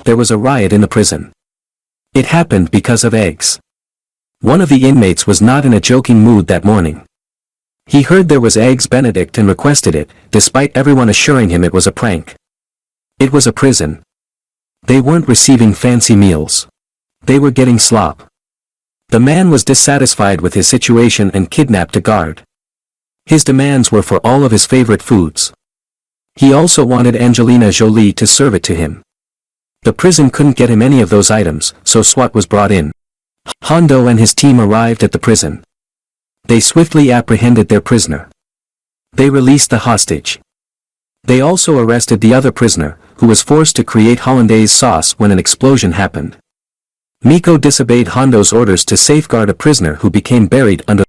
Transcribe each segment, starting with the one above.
There was a riot in the prison. It happened because of eggs. One of the inmates was not in a joking mood that morning. He heard there was Eggs Benedict and requested it, despite everyone assuring him it was a prank. It was a prison. They weren't receiving fancy meals. They were getting slop. The man was dissatisfied with his situation and kidnapped a guard. His demands were for all of his favorite foods. He also wanted Angelina Jolie to serve it to him. The prison couldn't get him any of those items, so SWAT was brought in. Hondo and his team arrived at the prison. They swiftly apprehended their prisoner. They released the hostage. They also arrested the other prisoner, who was forced to create hollandaise sauce when an explosion happened. Miko disobeyed Hondo's orders to safeguard a prisoner who became buried under.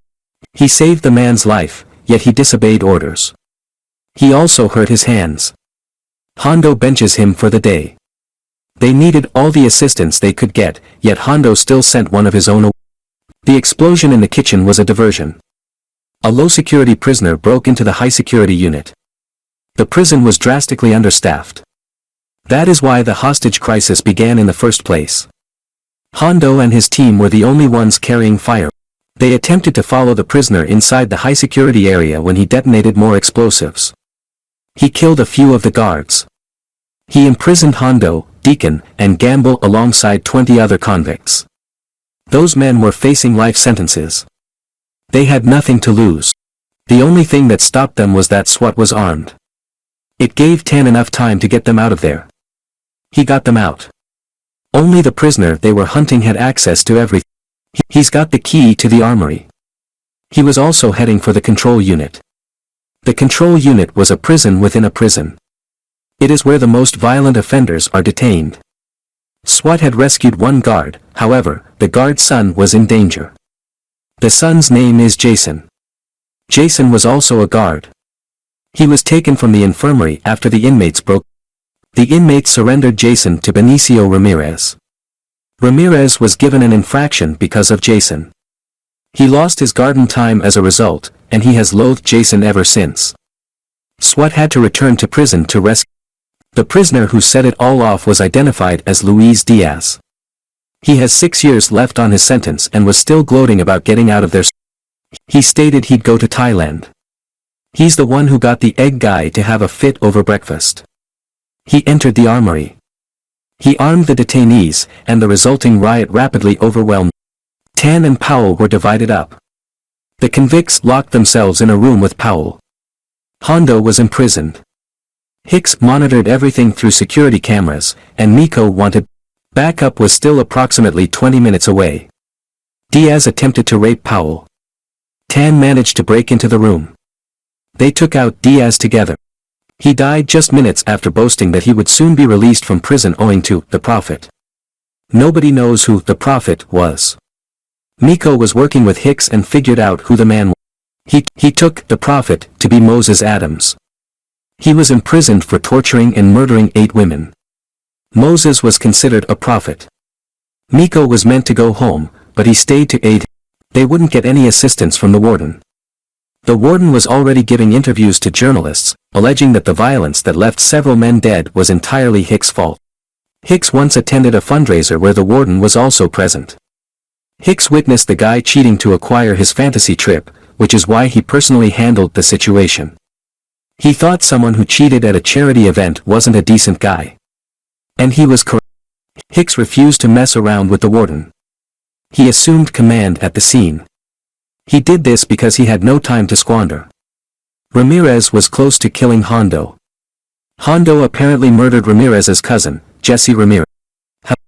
He saved the man's life, yet he disobeyed orders. He also hurt his hands. Hondo benches him for the day. They needed all the assistance they could get, yet Hondo still sent one of his own. The explosion in the kitchen was a diversion. A low-security prisoner broke into the high-security unit. The prison was drastically understaffed. That is why the hostage crisis began in the first place. Hondo and his team were the only ones carrying fire. They attempted to follow the prisoner inside the high-security area when he detonated more explosives. He killed a few of the guards. He imprisoned Hondo, Deacon, and Gamble alongside 20 other convicts. Those men were facing life sentences. They had nothing to lose. The only thing that stopped them was that SWAT was armed. It gave Tan enough time to get them out of there. He got them out. Only the prisoner they were hunting had access to everything. He's got the key to the armory. He was also heading for the control unit. The control unit was a prison within a prison. It is where the most violent offenders are detained. SWAT had rescued one guard, however, the guard's son was in danger. The son's name is Jason. Jason was also a guard. He was taken from the infirmary after the inmates broke. The inmates surrendered Jason to Benicio Ramirez. Ramirez was given an infraction because of Jason. He lost his garden time as a result, and he has loathed Jason ever since. SWAT had to return to prison to rescue. The prisoner who set it all off was identified as Luis Diaz. He has 6 years left on his sentence and was still gloating about getting out of there. He stated he'd go to Thailand. He's the one who got the egg guy to have a fit over breakfast. He entered the armory. He armed the detainees, and the resulting riot rapidly overwhelmed. Tan and Powell were divided up. The convicts locked themselves in a room with Powell. Hondo was imprisoned. Hicks monitored everything through security cameras, and Miko wanted. Backup was still approximately 20 minutes away. Diaz attempted to rape Powell. Tan managed to break into the room. They took out Diaz together. He died just minutes after boasting that he would soon be released from prison owing to the Prophet. Nobody knows who the Prophet was. Miko was working with Hicks and figured out who the man was. He took the Prophet to be Moses Adams. He was imprisoned for torturing and murdering 8 women. Moses was considered a prophet. Miko was meant to go home, but he stayed to aid. They wouldn't get any assistance from the warden. The warden was already giving interviews to journalists, alleging that the violence that left several men dead was entirely Hicks' fault. Hicks once attended a fundraiser where the warden was also present. Hicks witnessed the guy cheating to acquire his fantasy trip, which is why he personally handled the situation. He thought someone who cheated at a charity event wasn't a decent guy. And he was correct. Hicks refused to mess around with the warden. He assumed command at the scene. He did this because he had no time to squander. Ramirez was close to killing Hondo. Hondo apparently murdered Ramirez's cousin, Jesse Ramirez.